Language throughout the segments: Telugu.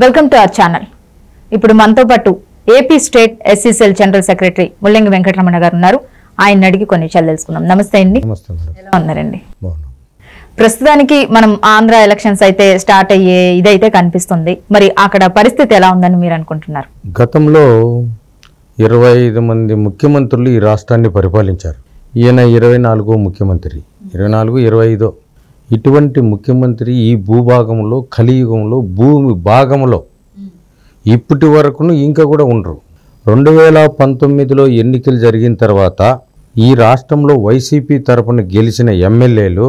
Welcome to our channel. ఇప్పుడు మనతో పాటు AP state SC cell general secretary ముల్లంగి వెంకటరమణ గారు ఉన్నారు. ఆయన అడిగి కొన్ని విషయాలు తెలుసుకుందాం. నమస్తే అండి. ఎలా ఉన్నారండి? ప్రస్తుతానికి మనం ఆంధ్ర ఎలక్షన్స్ అయితే స్టార్ట్ అయ్యే ఇదైతే కనిపిస్తుంది. మరి అక్కడ పరిస్థితి ఎలా ఉందని మీరు అనుకుంటున్నారు? గతంలో 25 మంది ముఖ్యమంత్రులు ఈ రాష్ట్రాన్ని పరిపాలించారు. ఈయన 24వ ముఖ్యమంత్రి, 24, 25. ఇటువంటి ముఖ్యమంత్రి ఈ భూభాగంలో, కలియుగంలో, భూమి భాగంలో ఇప్పటి వరకును ఇంకా కూడా ఉండరు. 2019లో ఎన్నికలు జరిగిన తర్వాత ఈ రాష్ట్రంలో వైసీపీ తరపున గెలిచిన ఎమ్మెల్యేలు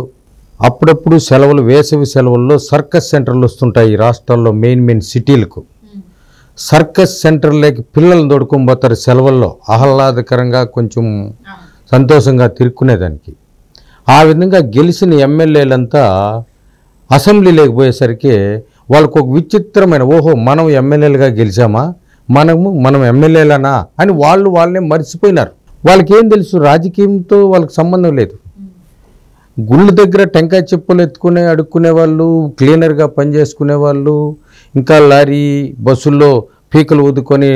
అప్పుడప్పుడు సెలవులు, వేసవి సెలవుల్లో సర్కస్ సెంటర్లు వస్తుంటాయి. ఈ రాష్ట్రాల్లో మెయిన్ సిటీలకు సర్కస్ సెంటర్లోకి పిల్లలను తోడుకొని పోతారు. సెలవుల్లో ఆహ్లాదకరంగా కొంచెం సంతోషంగా తిరుక్కునేదానికి. ఆ విధంగా గెలిచిన ఎమ్మెల్యేలంతా అసెంబ్లీలోకి పోయేసరికి వాళ్ళకు ఒక విచిత్రమైన, ఓహో మనం ఎమ్మెల్యేలుగా గెలిచామా, మనం ఎమ్మెల్యేలనా అని వాళ్ళే మర్చిపోయినారు. వాళ్ళకి ఏం తెలుసు, రాజకీయంతో వాళ్ళకి సంబంధం లేదు. గుళ్ళ దగ్గర టెంకాయ చెప్పులు ఎత్తుకునే అడుక్కునే వాళ్ళు, క్లీనర్గా పనిచేసుకునే వాళ్ళు, ఇంకా లారీ బస్సుల్లో పీకలు ఊదుకొని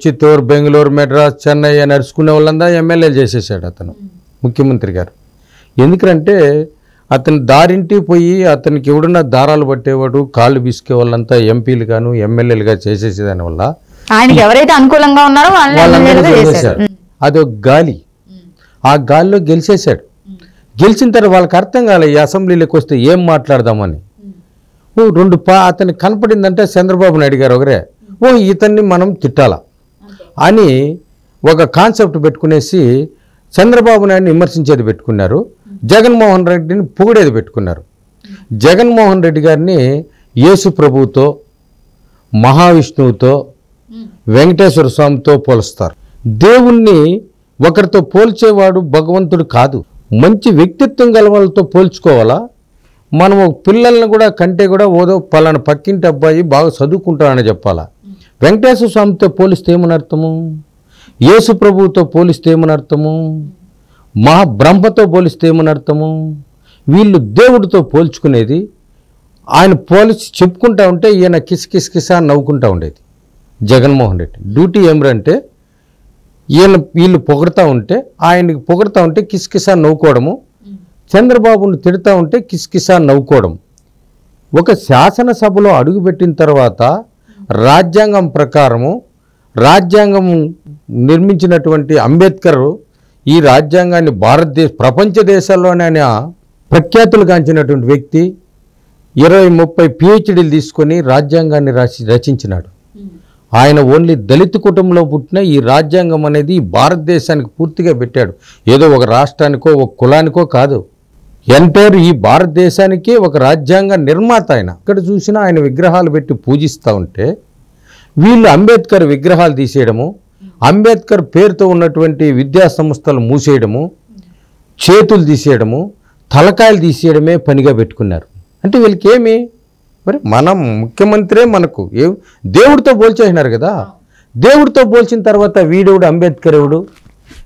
చిత్తూరు, బెంగళూరు, మెడ్రాస్, చెన్నై అని నడుచుకునే వాళ్ళంతా ఎమ్మెల్యేలు చేసేసాడు అతను ముఖ్యమంత్రి గారు. ఎందుకంటే అతను దారింటి పోయి అతనికి ఎవడన్నా దారాలు పట్టేవాడు, కాళ్ళు బిసుకే వాళ్ళంతా ఎంపీలు గాను ఎమ్మెల్యేలుగా చేసేసేదాని వల్ల ఆయనకి ఎవరైతే అనుకూలంగా ఉన్నారో వాళ్ళందరూ చేసేసాడు. అదొక గాలి. ఆ గాలిలో గెలిచేశాడు. గెలిచిన తర్వాత వాళ్ళకి అర్థం కాలే ఈ అసెంబ్లీలోకి వస్తే ఏం మాట్లాడదామని. అతనికి కనపడిందంటే చంద్రబాబు నాయుడు గారు ఒకరే, ఇతన్ని మనం తిట్టాలా అని ఒక కాన్సెప్ట్ పెట్టుకునేసి చంద్రబాబు నాయుడిని విమర్శించేది పెట్టుకున్నారు, జగన్మోహన్ రెడ్డిని పొగిడేది పెట్టుకున్నారు. జగన్మోహన్ రెడ్డి గారిని యేసు ప్రభువుతో, మహావిష్ణువుతో, వెంకటేశ్వర స్వామితో పోలుస్తారు. దేవుణ్ణి ఒకరితో పోల్చేవాడు భగవంతుడు కాదు. మంచి వ్యక్తిత్వం గల వాళ్ళతో పోల్చుకోవాలా. మనం పిల్లల్ని కూడా కంటే కూడా ఓదో పలానా పక్కింటి అబ్బాయి బాగా చదువుకుంటాడని చెప్పాలా. వెంకటేశ్వర స్వామితో పోలిస్తే ఏమని అర్థము, యేసు ప్రభువుతో పోలిస్తే ఏమని అర్థము, మహాబ్రహ్మతో పోలిస్తే ఏమని అర్థము. వీళ్ళు దేవుడితో పోల్చుకునేది, ఆయన పోలిచి చెప్పుకుంటా ఉంటే ఈయన కిసకిస నవ్వుకుంటా ఉండేది. జగన్మోహన్ రెడ్డి డ్యూటీ ఏమిరంటే వీళ్ళు పొగడతా ఉంటే, ఆయనకి పొగడతా ఉంటే కిసకిస నవ్వుకోవడము, చంద్రబాబును తిడతా ఉంటే కిసకిస నవ్వుకోవడం. ఒక శాసనసభలో అడుగుపెట్టిన తర్వాత రాజ్యాంగం ప్రకారము, రాజ్యాంగం నిర్మించినటువంటి అంబేద్కర్ ఈ రాజ్యాంగాన్ని ప్రపంచ దేశాల్లోనే ఆయన ప్రఖ్యాతులు గాంచినటువంటి వ్యక్తి. 20-30 PhDలు తీసుకొని రాజ్యాంగాన్ని రచించినాడు. ఆయన ఓన్లీ దళిత కుటుంబంలో పుట్టిన ఈ రాజ్యాంగం అనేది భారతదేశానికి పూర్తిగా పెట్టాడు. ఏదో ఒక రాష్ట్రానికో ఒక కులానికో కాదు, ఎంటైర్ ఈ భారతదేశానికి ఒక రాజ్యాంగ నిర్మాత ఆయన. ఇక్కడ చూసినా ఆయన విగ్రహాలు పెట్టి పూజిస్తూ ఉంటే వీళ్ళు అంబేద్కర్ విగ్రహాలు తీసేయడము, అంబేద్కర్ పేరుతో ఉన్నటువంటి విద్యా సంస్థలు మూసేయడము, చేతులు తీసేయడము, తలకాయలు తీసేయడమే పనిగా పెట్టుకున్నారు. అంటే వీళ్ళకి ఏమి, మరి మనం ముఖ్యమంత్రే మనకు దేవుడితో పోల్చేసినారు కదా. దేవుడితో పోల్చిన తర్వాత వీడెవడు, అంబేద్కర్ ఎవడు,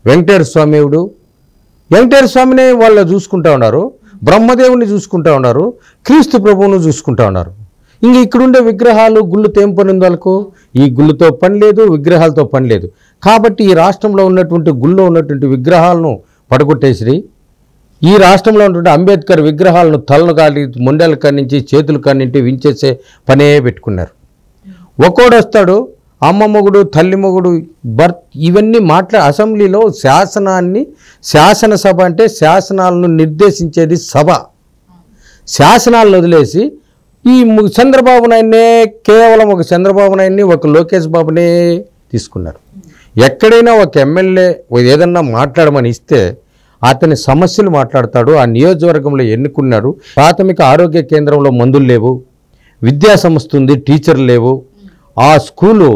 వెంకటేశ్వర స్వామి ఎవడు? వెంకటేశ్వర స్వామిని వాళ్ళు చూసుకుంటా ఉన్నారు, బ్రహ్మదేవుని చూసుకుంటా ఉన్నారు, క్రీస్తు ప్రభువును చూసుకుంటా ఉన్నారు. ఇంక ఇక్కడుండే విగ్రహాలు, గుళ్ళతో ఏం పని ఉంది వాళ్ళకు? ఈ గుళ్ళతో పని లేదు, విగ్రహాలతో పని లేదు. కాబట్టి ఈ రాష్ట్రంలో ఉన్నటువంటి గుళ్ళో ఉన్నటువంటి విగ్రహాలను పడగొట్టేసి ఈ రాష్ట్రంలో ఉన్నటువంటి అంబేద్కర్ విగ్రహాలను తలను కాలి, మొండెల కానించి, చేతుల కానించి వించేసే పనే పెట్టుకున్నారు. ఒక్కోడు వస్తాడు, అమ్మ మొగుడు, తల్లి మొగుడు, ఇవన్నీ అసెంబ్లీలో శాసనసభ అంటే శాసనాలను నిర్దేశించేది సభ. శాసనాలను వదిలేసి ఈ చంద్రబాబు నాయుడినే, కేవలం ఒక చంద్రబాబు నాయుడిని, ఒక లోకేష్ బాబునే తీసుకున్నారు. ఎక్కడైనా ఒక ఎమ్మెల్యే ఏదన్నా మాట్లాడమని ఇస్తే అతని సమస్యలు మాట్లాడతాడు. ఆ నియోజకవర్గంలో ఎన్నుకున్నారు. ప్రాథమిక ఆరోగ్య కేంద్రంలో మందులు లేవు, విద్యా సంస్థ ఉంది, టీచర్లు లేవు, ఆ స్కూలు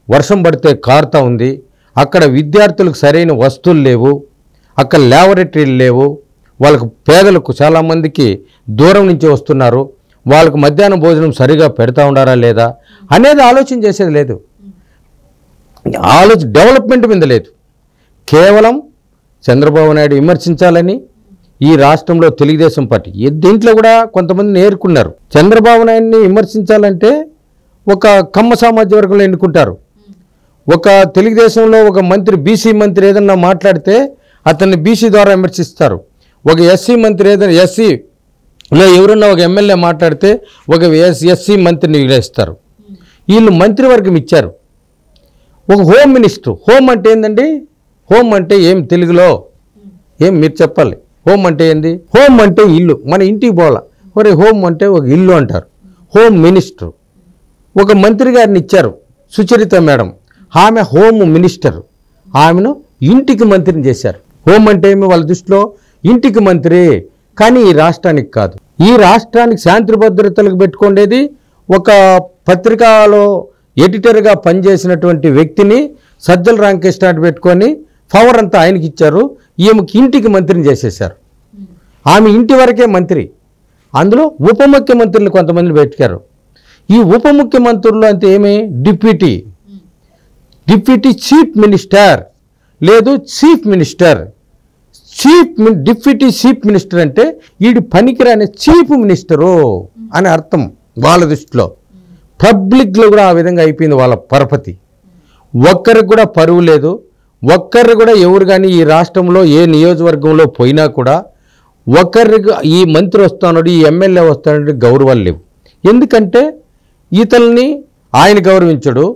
వర్షం పడితే కారుతా ఉంది, అక్కడ విద్యార్థులకు సరైన వస్తువులు లేవు, అక్కడ ల్యాబొరేటరీలు లేవు, వాళ్ళకు పేదలకు చాలామందికి దూరం నుంచి వస్తున్నారు, వాళ్ళకు మధ్యాహ్నం భోజనం సరిగా పెడతా ఉండారా లేదా అనేది ఆలోచన చేసేది లేదు. డెవలప్మెంట్ మీద లేదు. కేవలం చంద్రబాబు నాయుడు విమర్శించాలని ఈ రాష్ట్రంలో తెలుగుదేశం పార్టీ దీంట్లో కూడా కొంతమంది నేర్చుకున్నారు. చంద్రబాబు నాయుడిని విమర్శించాలంటే ఒక కమ్మ సామాజిక వర్గంలో ఎన్నుకుంటారు. ఒక తెలుగుదేశంలో ఒక మంత్రి బీసీ మంత్రి ఏదన్నా మాట్లాడితే అతన్ని బీసీ ద్వారా విమర్శిస్తారు. ఒక ఎస్సీ మంత్రి ఏదైనా ఎస్సీలో ఎవరన్నా ఒక ఎమ్మెల్యే మాట్లాడితే ఒక ఎస్సీ మంత్రిని విలేస్తారు. వీళ్ళు మంత్రివర్గం ఇచ్చారు. ఒక హోమ్ మినిస్టర్, హోమ్ అంటే ఏందండి? హోమ్ అంటే ఏం తెలుగులో ఏం మీరు చెప్పాలి. హోమ్ అంటే ఏంది? హోమ్ అంటే ఇల్లు, మన ఇంటికి పోవాల. మరి హోమ్ అంటే ఒక ఇల్లు అంటారు. హోమ్ మినిస్టర్ ఒక మంత్రి గారిని ఇచ్చారు, సుచరిత మేడం. ఆమె హోమ్ మినిస్టర్, ఆమెను ఇంటికి మంత్రిని చేశారు. హోమ్ అంటే ఏమి వాళ్ళ దృష్టిలో? ఇంటికి మంత్రి. కానీ ఈ రాష్ట్రానికి కాదు. ఈ రాష్ట్రానికి శాంతి భద్రతలకు పెట్టుకునేది ఒక పత్రికలో ఎడిటర్గా పనిచేసినటువంటి వ్యక్తిని సజ్జల రామకృష్ణ పెట్టుకొని పవర్ అంతా ఆయనకి ఇచ్చారు. ఈమెకి ఇంటికి మంత్రిని చేసేశారు. ఆమె ఇంటి వరకే మంత్రి. అందులో ఉప ముఖ్యమంత్రులు కొంతమందిని పెట్టారు. ఈ ఉప ముఖ్యమంత్రులు అంటే ఏమి? డిప్యూటీ చీఫ్ మినిస్టర్, లేదు chief minister. Deputy chief minister అంటే వీడి పనికిరాని చీఫ్ మినిస్టరు అని అర్థం వాళ్ళ దృష్టిలో. పబ్లిక్లో కూడా ఆ విధంగా అయిపోయింది వాళ్ళ పరపతి. ఒక్కరికి కూడా పరువు లేదు. ఒక్కరు కూడా ఎవరు కానీ ఈ రాష్ట్రంలో ఏ నియోజకవర్గంలో పోయినా కూడా ఒక్కరికి ఈ మంత్రి వస్తున్నాడు, ఈ ఎమ్మెల్యే వస్తున్నాడు గౌరవాలు లేవు. ఎందుకంటే ఇతల్ని ఆయన గౌరవించడు.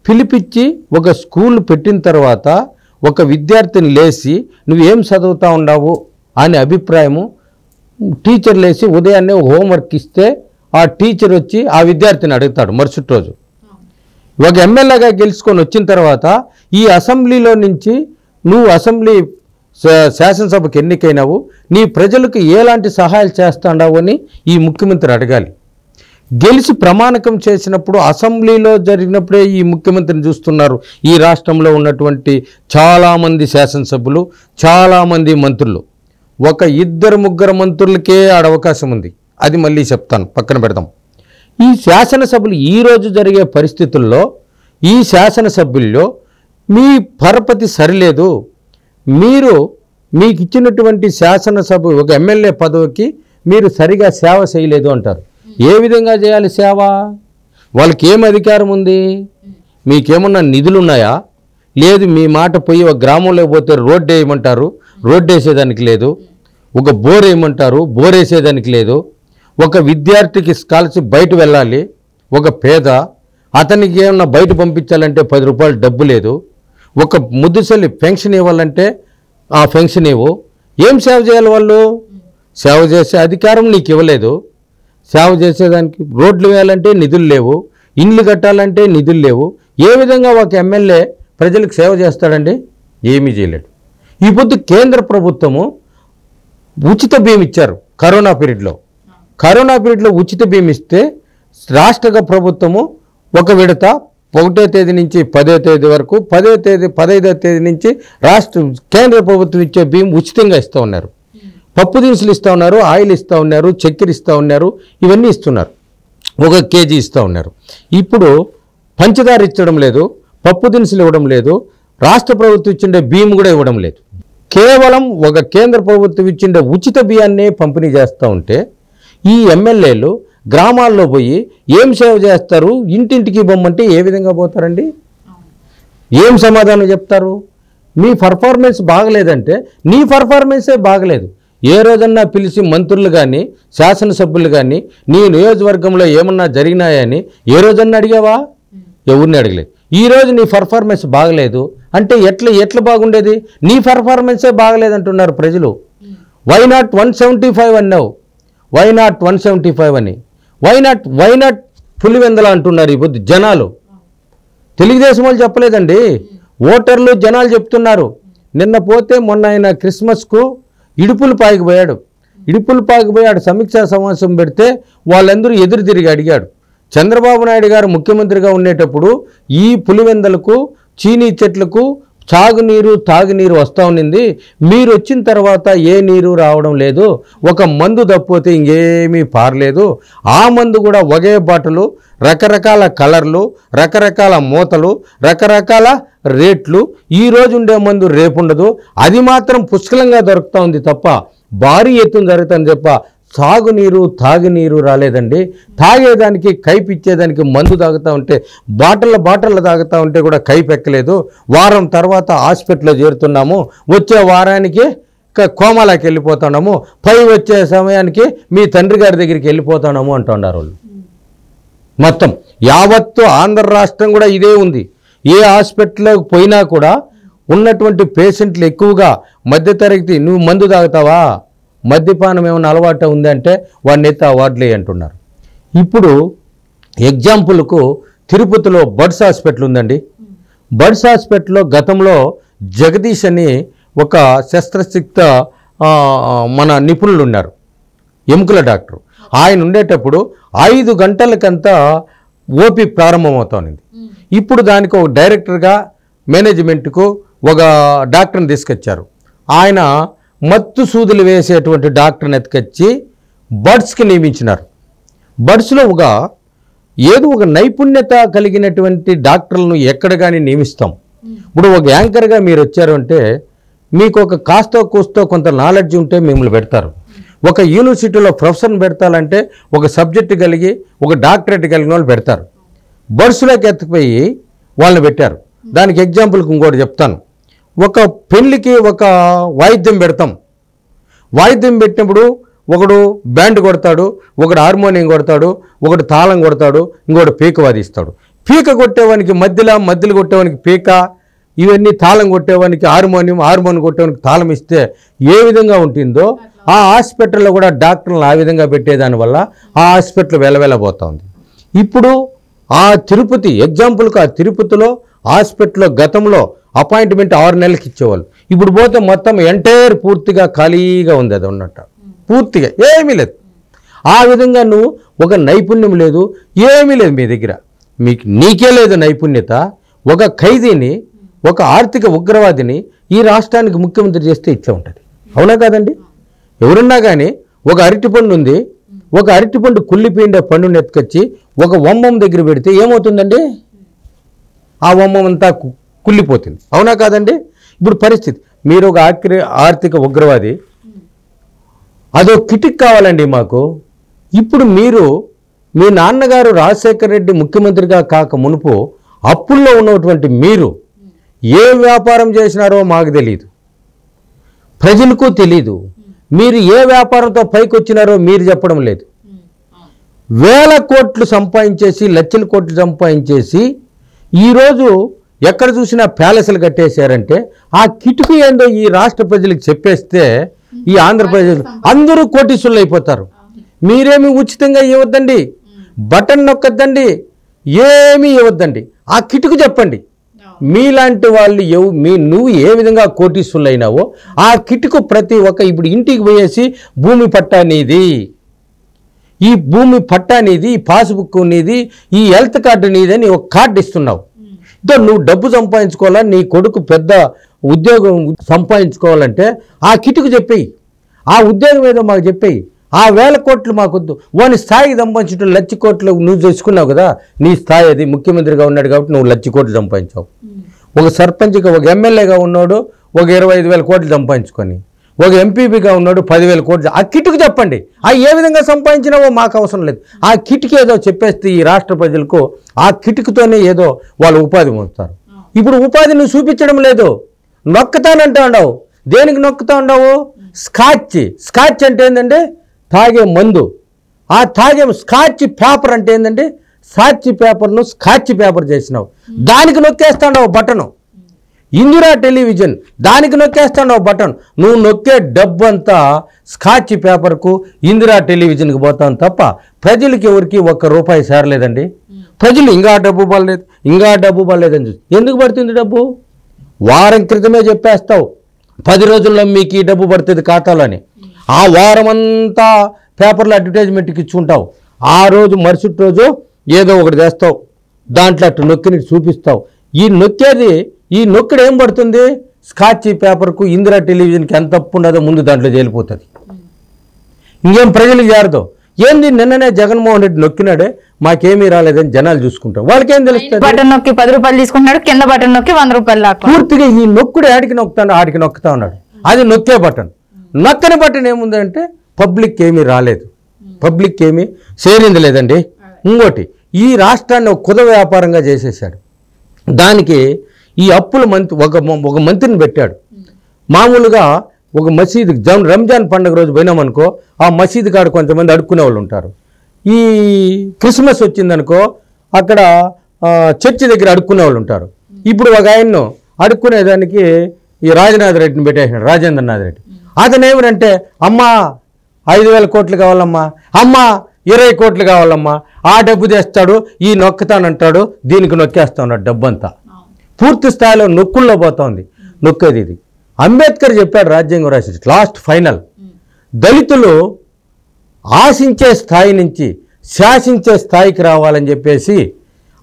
పిలిపించి ఒక స్కూల్ పెట్టిన తర్వాత ఒక విద్యార్థిని లేచి నువ్వేం చదువుతా ఉన్నావు అనే అభిప్రాయము టీచర్ లేచి ఉదయాన్నే హోంవర్క్ ఇస్తే ఆ టీచర్ వచ్చి ఆ విద్యార్థిని అడుగుతాడు మరుసటి రోజు. ఒక ఎమ్మెల్యేగా గెలుచుకొని వచ్చిన తర్వాత ఈ అసెంబ్లీలో నుంచి నువ్వు అసెంబ్లీ శాసనసభకు ఎన్నికైనావు, నీ ప్రజలకు ఎలాంటి సహాయాలు చేస్తాడావు అని ఈ ముఖ్యమంత్రి అడగాలి. గెలిచి ప్రమాణకం చేసినప్పుడు అసెంబ్లీలో జరిగినప్పుడే ఈ ముఖ్యమంత్రిని చూస్తున్నారు ఈ రాష్ట్రంలో ఉన్నటువంటి చాలామంది శాసనసభ్యులు, చాలామంది మంత్రులు. ఒక 2-3 మంత్రులకే ఆడ అవకాశం ఉంది. అది మళ్ళీ చెప్తాను, పక్కన పెడదాం. ఈ శాసనసభలు ఈరోజు జరిగే పరిస్థితుల్లో ఈ శాసనసభ్యుల్లో మీ పరపతి సరిలేదు. మీకు ఇచ్చినటువంటి శాసనసభ ఒక ఎమ్మెల్యే పదవికి మీరు సరిగా సేవ చేయలేదు అంటారు. ఏ విధంగా చేయాలి సేవ? వాళ్ళకి ఏం అధికారం ఉంది? మీకేమన్నా నిధులు ఉన్నాయా? లేదు. మీ మాట పోయి ఒక గ్రామంలో పోతే రోడ్డు వేయమంటారు, రోడ్డు వేసేదానికి లేదు. ఒక బోర్ వేయమంటారు, బోర్ వేసేదానికి లేదు. ఒక విద్యార్థికి స్కాలర్షిప్ బయట వెళ్ళాలి, ఒక పేద అతనికి ఏమన్నా బయట పంపించాలంటే 10 రూపాయలు డబ్బు లేదు. ఒక ముద్దుసలి పెన్షన్ ఇవ్వాలంటే ఆ పెన్షన్ ఇవ్వు. ఏం సేవ చేయాలి వాళ్ళు? సేవ చేసే అధికారం నీకు ఇవ్వలేదు. సేవ చేసేదానికి రోడ్లు వేయాలంటే నిధులు లేవు, ఇండ్లు కట్టాలంటే నిధులు లేవు. ఏ విధంగా ఒక ఎమ్మెల్యే ప్రజలకు సేవ చేస్తాడండి? ఏమీ చేయలేడు. ఈ పొద్దు కేంద్ర ప్రభుత్వము ఉచిత బియ్యం ఇచ్చారు కరోనా పీరియడ్లో. కరోనా పీరియడ్లో ఉచిత బియ్యం ఇస్తే రాష్ట్ర ప్రభుత్వము ఒక విడత 1వ తేదీ నుంచి 10వ తేదీ వరకు, 15వ తేదీ నుంచి కేంద్ర ప్రభుత్వం ఇచ్చే బియ్యం ఉచితంగా ఇస్తూ ఉన్నారు. పప్పు దినుసులు ఇస్తూ ఉన్నారు, ఆయిల్ ఇస్తూ ఉన్నారు, చక్కెర ఇస్తూ ఉన్నారు, ఇవన్నీ ఇస్తున్నారు. 1 కేజీ ఇస్తూ ఉన్నారు. ఇప్పుడు పంచదార ఇచ్చడం లేదు, పప్పు దినుసులు ఇవ్వడం లేదు, రాష్ట్ర ప్రభుత్వం ఇచ్చిండే బియ్యం కూడా ఇవ్వడం లేదు. కేవలం ఒక కేంద్ర ప్రభుత్వం ఇచ్చిండే ఉచిత బియ్యాన్నే పంపిణీ చేస్తూ ఉంటే ఈ ఎమ్మెల్యేలు గ్రామాల్లో పోయి ఏం సేవ చేస్తారు? ఇంటింటికి బొమ్మంటే ఏ విధంగా పోతారండి? ఏం సమాధానం చెప్తారు? మీ పర్ఫార్మెన్స్ బాగలేదంటే నీ పర్ఫార్మెన్సే బాగలేదు. ఏ రోజన్నా పిలిచి మంత్రులు కానీ శాసనసభ్యులు కానీ నీ నియోజకవర్గంలో ఏమన్నా జరిగినాయని ఏ రోజన్నా అడిగావా? ఎవరిని అడగలేదు. ఈరోజు నీ పర్ఫార్మెన్స్ బాగలేదు అంటే ఎట్లా బాగుండేది? నీ పర్ఫార్మెన్సే బాగలేదంటున్నారు ప్రజలు. వై నాట్ 175 అన్నావు, వై నాట్ 175 అని. వై నాట్ పులివెందల అంటున్నారు ఈ పొద్దు జనాలు. తెలుగుదేశం వాళ్ళు చెప్పలేదండి, ఓటర్లు జనాలు చెప్తున్నారు. నిన్న పోతే మొన్న ఆయన క్రిస్మస్కు ఇడుపులపాయకు పోయాడు. ఇడుపులపాయకు పోయి ఆడు సమీక్షా సమావేశం పెడితే వాళ్ళందరూ ఎదురు తిరిగి అడిగాడు. చంద్రబాబు నాయుడు గారు ముఖ్యమంత్రిగా ఉండేటప్పుడు ఈ పులివెందలకు, చీనీ చెట్లకు తాగునీరు వస్తూ ఉన్నింది. మీరు వచ్చిన తర్వాత ఏ నీరు రావడం లేదు. ఒక మందు తప్పితే ఇంకేమీ పారలేదు. ఆ మందు కూడా ఒకే బాటలు, రకరకాల కలర్లు, రకరకాల మూతలు, రకరకాల రేట్లు. ఈరోజు ఉండే మందు రేపు ఉండదు. అది మాత్రం పుష్కలంగా దొరుకుతూ ఉంది తప్ప భారీ ఎత్తున జరుగుతుంది తప్ప సాగునీరు తాగునీరు రాలేదండి. తాగేదానికి కైపు ఇచ్చేదానికి మందు తాగుతూ ఉంటే బాటల్లో తాగుతూ ఉంటే కూడా కైపు ఎక్కలేదు. వారం తర్వాత హాస్పిటల్లో చేరుతున్నాము, వచ్చే వారానికి కోమాలకి వెళ్ళిపోతున్నాము, పై వచ్చే సమయానికి మీ తండ్రి గారి దగ్గరికి వెళ్ళిపోతున్నాము అంటున్నారు వాళ్ళు. మొత్తం యావత్తు ఆంధ్ర రాష్ట్రం కూడా ఇదే ఉంది. ఏ హాస్పిటల్లోకి పోయినా కూడా ఉన్నటువంటి పేషెంట్లు ఎక్కువగా మధ్యతరగతి, నువ్వు మందు తాగుతావా, మద్యపానం ఏమైనా అలవాటు ఉందంటే వాడిని ఎత్తి అవార్డులే అంటున్నారు. ఇప్పుడు ఎగ్జాంపుల్కు తిరుపతిలో బడ్స్ హాస్పిటల్ ఉందండి. బడ్స్ హాస్పిటల్లో గతంలో జగదీష్ అని ఒక శస్త్రచికిత్స మన నిపుణులు ఉన్నారు, ఎముకల డాక్టర్. ఆయన ఉండేటప్పుడు 5 గంటలకంతా ఓపీ ప్రారంభమవుతోంది. ఇప్పుడు దానికి ఒక డైరెక్టర్గా మేనేజ్మెంట్కు ఒక డాక్టర్ని తీసుకొచ్చారు. ఆయన మత్తు సూదులు వేసేటువంటి డాక్టర్ని ఎత్తుకొచ్చి బడ్స్కి నియమించినారు. బడ్స్లో ఏదో ఒక నైపుణ్యత కలిగినటువంటి డాక్టర్లను ఎక్కడ కానీ నియమిస్తాం. ఇప్పుడు ఒక యాంకర్గా మీరు వచ్చారు అంటే మీకు ఒక కాస్తో కూస్తో కొంత నాలెడ్జ్ ఉంటే మిమ్మల్ని పెడతారు. ఒక యూనివర్సిటీలో ప్రొఫెసర్ని పెడతారంటే ఒక సబ్జెక్టు కలిగి ఒక డాక్టరేట్ కలిగిన వాళ్ళు పెడతారు. బడ్స్లోకి ఎత్తుకుపోయి వాళ్ళని పెట్టారు. దానికి ఎగ్జాంపుల్కి ఇంకోటి చెప్తాను. ఒక పెళ్ళికి ఒక వాయిద్యం పెడతాం. వాయిద్యం పెట్టినప్పుడు ఒకడు బ్యాండ్ కొడతాడు, ఒకడు హార్మోనియం కొడతాడు, ఒకడు తాళం కొడతాడు, ఇంకోటి పీక వాదిస్తాడు. పీక కొట్టేవానికి మధ్యలో కొట్టేవానికి పీక, ఇవన్నీ తాళం కొట్టేవానికి హార్మోనియం కొట్టేవానికి తాళం ఇస్తే ఏ విధంగా ఉంటుందో ఆ హాస్పిటల్లో కూడా డాక్టర్లను ఆ విధంగా పెట్టేదానివల్ల ఆ హాస్పిటల్ వెలవెలబోతా ఉంది. ఇప్పుడు ఆ తిరుపతి ఎగ్జాంపుల్కి, ఆ తిరుపతిలో హాస్పిటల్లో గతంలో అపాయింట్మెంట్ 6 నెలలకి ఇచ్చేవాళ్ళు. ఇప్పుడు పోతే మొత్తం ఎంటైర్ పూర్తిగా ఖాళీగా ఉంది. అది ఉన్నట్టు పూర్తిగా ఏమీ లేదు. ఆ విధంగా నువ్వు ఒక నైపుణ్యం లేదు, ఏమీ లేదు మీ దగ్గర, నీకే లేదు నైపుణ్యత. ఒక ఖైదీని, ఒక ఆర్థిక ఉగ్రవాదిని ఈ రాష్ట్రానికి ముఖ్యమంత్రి చేస్తే ఇచ్చే ఉంటుంది. అవునా కాదండి? ఎవరున్నా కానీ ఒక అరటిపండు ఉంది, ఒక అరటిపండు కుళ్ళిపోయిండే పండుని ఎత్తుకొచ్చి ఒక వమ్మం దగ్గర పెడితే ఏమవుతుందండి? ఆ వమ్మం అంతా కుళ్ళిపోతుంది. అవునా కాదండి? ఇప్పుడు పరిస్థితి, మీరు ఒక ఆర్థిక ఉగ్రవాది, అదో కిటిక్ కావాలండి మాకు. ఇప్పుడు మీ నాన్నగారు రాజశేఖర రెడ్డి ముఖ్యమంత్రిగా కాక మునుపు అప్పుల్లో ఉన్నటువంటి మీరు ఏ వ్యాపారం చేసినారో మాకు తెలియదు, ప్రజలకు తెలీదు. మీరు ఏ వ్యాపారంతో పైకి వచ్చినారో మీరు చెప్పడం లేదు. వేల కోట్లు సంపాదించేసి, లక్షల కోట్లు సంపాదించేసి ఈరోజు ఎక్కడ చూసినా ప్యాలెస్లు కట్టేశారంటే ఆ కిటుకు ఏందో ఈ రాష్ట్ర ప్రజలకు చెప్పేస్తే ఈ ఆంధ్రప్రదేశ్ అందరూ కోటీశ్వరులు అయిపోతారు. మీరేమి ఉచితంగా ఇవ్వద్దండి, బటన్ నొక్కద్దండి, ఏమీ ఇవ్వద్దండి, ఆ కిటుకు చెప్పండి. మీలాంటి వాళ్ళు నువ్వు ఏ విధంగా కోటీశ్వరులు అయినావో ఆ కిటుకు ప్రతి ఒక్క ఇప్పుడు ఇంటికి పోయేసి భూమి పట్టా నీది, ఈ భూమి పట్టా నీది, ఈ పాస్బుక్ నీది, ఈ హెల్త్ కార్డు నీది అని ఒక కార్డు ఇస్తున్నావు. నువ్వు డబ్బు సంపాదించుకోవాలా, నీ కొడుకు పెద్ద ఉద్యోగం సంపాదించుకోవాలంటే ఆ కిటుకు చెప్పేయి, ఆ ఉద్యోగం ఏదో మాకు చెప్పేయి. ఆ వేల కోట్లు మాకొద్దు, వాని స్థాయికి సంపాదించడం 1,00,000 కోట్లు నువ్వు చేసుకున్నావు కదా, నీ స్థాయి అది. ముఖ్యమంత్రిగా ఉన్నాడు కాబట్టి నువ్వు 1,00,000 కోట్లు సంపాదించావు. ఒక సర్పంచ్గా, ఒక ఎమ్మెల్యేగా ఉన్నాడు ఒక 25,000 కోట్లు సంపాదించుకొని, ఒక ఎంపీపీగా ఉన్నాడు 10,000 కోట్లు. ఆ కిటుకు చెప్పండి, ఆ ఏ విధంగా సంపాదించినావో మాకు అవసరం లేదు. ఆ కిటుకు ఏదో చెప్పేస్తే ఈ రాష్ట్ర ప్రజలకు ఆ కిటుకుతోనే ఏదో వాళ్ళు ఉపాధి పొందుతారు. ఇప్పుడు ఉపాధి నువ్వు చూపించడం లేదు, నొక్కుతానంటా ఉండవు. దేనికి నొక్కుతా ఉండవు? స్కాచ్ అంటే ఏంటంటే తాగే మందు. ఆ తాగే స్కాచ్ పేపర్ అంటే ఏంటంటే స్కాచ్ పేపర్ను స్కాచ్ పేపర్ చేసినావు, దానికి నొక్కేస్తాండవు బటను. ఇందిరా టెలివిజన్, దానికి నొక్కేస్తాండవు బటన్. నువ్వు నొక్కే డబ్బు అంతా స్కాచ్ పేపర్కు, ఇందిరా టెలివిజన్కి పోతాం తప్ప ప్రజలకి ఎవరికి ₹1 సేరలేదండి. ప్రజలు ఇంకా డబ్బు పడలేదని చూసి ఎందుకు పడుతుంది డబ్బు? వారం క్రితమే చెప్పేస్తావు 10 రోజుల్లో మీకు ఈ డబ్బు పడుతుంది ఖాతాలో అని. ఆ వారం అంతా పేపర్లో అడ్వర్టైజ్మెంట్కి ఇచ్చుకుంటావు. ఆ రోజు మరుసటి రోజు ఏదో ఒకటి చేస్తావు, దాంట్లో అటు నొక్కిని చూపిస్తావు. ఈ నొక్కడు ఏం పడుతుంది? స్కాచ్ పేపర్కు, ఇందిరా టెలివిజన్కి ఎంత తప్పు ఉండదో ముందు దాంట్లో తేలిపోతుంది. ఇంకేం ప్రజలకు చేరదు. ఏంది నిన్ననే జగన్మోహన్ రెడ్డి నొక్కినాడే మాకేమీ రాలేదని జనాలు చూసుకుంటారు. వాళ్ళకేం తెలుస్తుంది? బటన్ నొక్కి 10 రూపాయలు తీసుకుంటున్నాడు, కింద బటన్ నొక్కి 100 రూపాయలు. పూర్తిగా ఈ నొక్కుడు ఆడికి నొక్కుతాడు, ఆడికి నొక్కుతా ఉన్నాడు. అది నొక్కే బటన్. నొక్కని బటన్ ఏముందంటే పబ్లిక్ ఏమీ రాలేదు, పబ్లిక్ ఏమీ చేరింది లేదండి. ఇంకోటి, ఈ రాష్ట్రాన్ని ఒక కుద వ్యాపారంగా చేసేసాడు. దానికి ఈ అప్పుల ఒక మంత్రిని పెట్టాడు. మామూలుగా ఒక మసీదు రంజాన్ పండుగ రోజు పోయినామనుకో, ఆ మసీదు కాడ కొంతమంది అడుక్కునే వాళ్ళు ఉంటారు. ఈ క్రిస్మస్ వచ్చిందనుకో, అక్కడ చర్చి దగ్గర అడుక్కునే వాళ్ళు ఉంటారు. ఇప్పుడు ఒక ఆయన్ను అడుక్కునేదానికి ఈ రాజనాథ్ రెడ్డిని పెట్టేసినాడు, రాజేంద్రనాథ్ రెడ్డి. అతను ఏమనంటే, అమ్మా 5,000 కోట్లు కావాలమ్మా, అమ్మా 20 కోట్లు కావాలమ్మా, ఆ డబ్బు తెస్తాడు, ఈ నొక్కుతానంటాడు, దీనికి నొక్కేస్తా ఉన్నాడు. డబ్బంతా పూర్తి స్థాయిలో నొక్కుల్లో పోతోంది. నొక్కేది ఇది. అంబేద్కర్ చెప్పాడు రాజ్యాంగం రాసి, లాస్ట్ ఫైనల్, దళితులు ఆశించే స్థాయి నుంచి శాసించే స్థాయికి రావాలని చెప్పేసి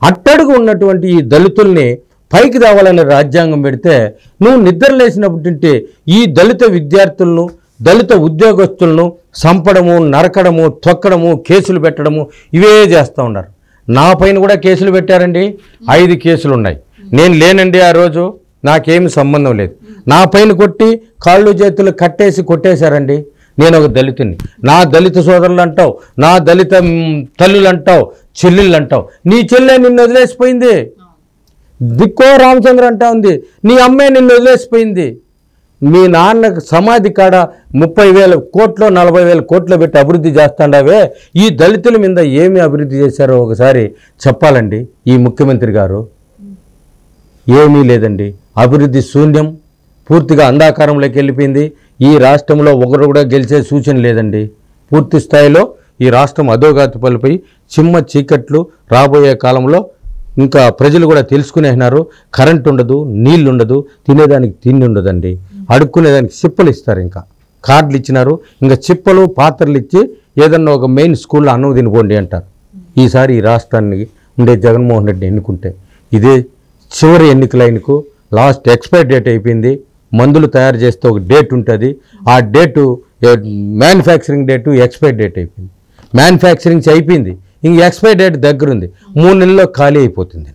అట్టడుగు ఉన్నటువంటి ఈ దళితుల్ని పైకి రావాలని రాజ్యాంగం పెడితే, నువ్వు నిద్రలేసినప్పుడు ఈ దళిత విద్యార్థులను, దళిత ఉద్యోగస్తులను చంపడము, నరకడము, తొక్కడము, కేసులు పెట్టడము ఇవే చేస్తూ ఉన్నారు. నా పైన కూడా కేసులు పెట్టారండి, 5 కేసులు ఉన్నాయి. నేను లేనండి ఆ రోజు, నాకేమి సంబంధం లేదు. నా పైన కొట్టి కాళ్ళు చేతులు కట్టేసి కొట్టేశారండి. నేను ఒక దళితుని, నా దళిత సోదరులు అంటావు, నా దళిత తల్లులు అంటావు, చెల్లెళ్ళు అంటావు. నీ చెల్లె నిన్ను వదిలేసిపోయింది, దిక్కో రామచంద్ర అంటా ఉంది, నీ అమ్మే నిన్ను వదిలేసిపోయింది. మీ నాన్న సమాధి కాడ 30,000 కోట్లు 40,000 కోట్లు పెట్టి అభివృద్ధి చేస్తాండావే, ఈ దళితుల మీద ఏమి అభివృద్ధి చేశారో ఒకసారి చెప్పాలండి ఈ ముఖ్యమంత్రి గారు. ఏమీ లేదండి, అభివృద్ధి శూన్యం, పూర్తిగా అంధాకారంలోకి వెళ్ళిపోయింది. ఈ రాష్ట్రంలో ఒకరు కూడా గెలిచే సూచన లేదండి. పూర్తి స్థాయిలో ఈ రాష్ట్రం అధోగతి పలిపోయి చిమ్మ చీకట్లు రాబోయే కాలంలో ఇంకా ప్రజలు కూడా తెలుసుకునేసినారు. కరెంట్ ఉండదు, నీళ్ళు ఉండదు, తినేదానికి తిండి ఉండదండి, అడుక్కునేదానికి చిప్పలు ఇస్తారు, ఇంకా కార్డులు ఇచ్చినారు, ఇంకా చిప్పలు పాత్రలు ఇచ్చి ఏదన్నా ఒక మెయిన్ స్కూల్లో అన్నం తినిపోండి అంటారు. ఈసారి ఈ రాష్ట్రాన్ని ఉండే జగన్మోహన్ రెడ్డిని ఎన్నుకుంటే ఇదే చివరి ఎన్నికలైనకు లాస్ట్ ఎక్స్పైర్ డేట్ అయిపోయింది. మందులు తయారు చేస్తే ఒక డేట్ ఉంటుంది, ఆ date manufacturing date expire date అయిపోయింది. మ్యానుఫ్యాక్చరింగ్ అయిపోయింది, ఇంక ఎక్స్పైర్ డేట్ దగ్గర ఉంది, 3 నెలల్లో ఖాళీ అయిపోతుంది.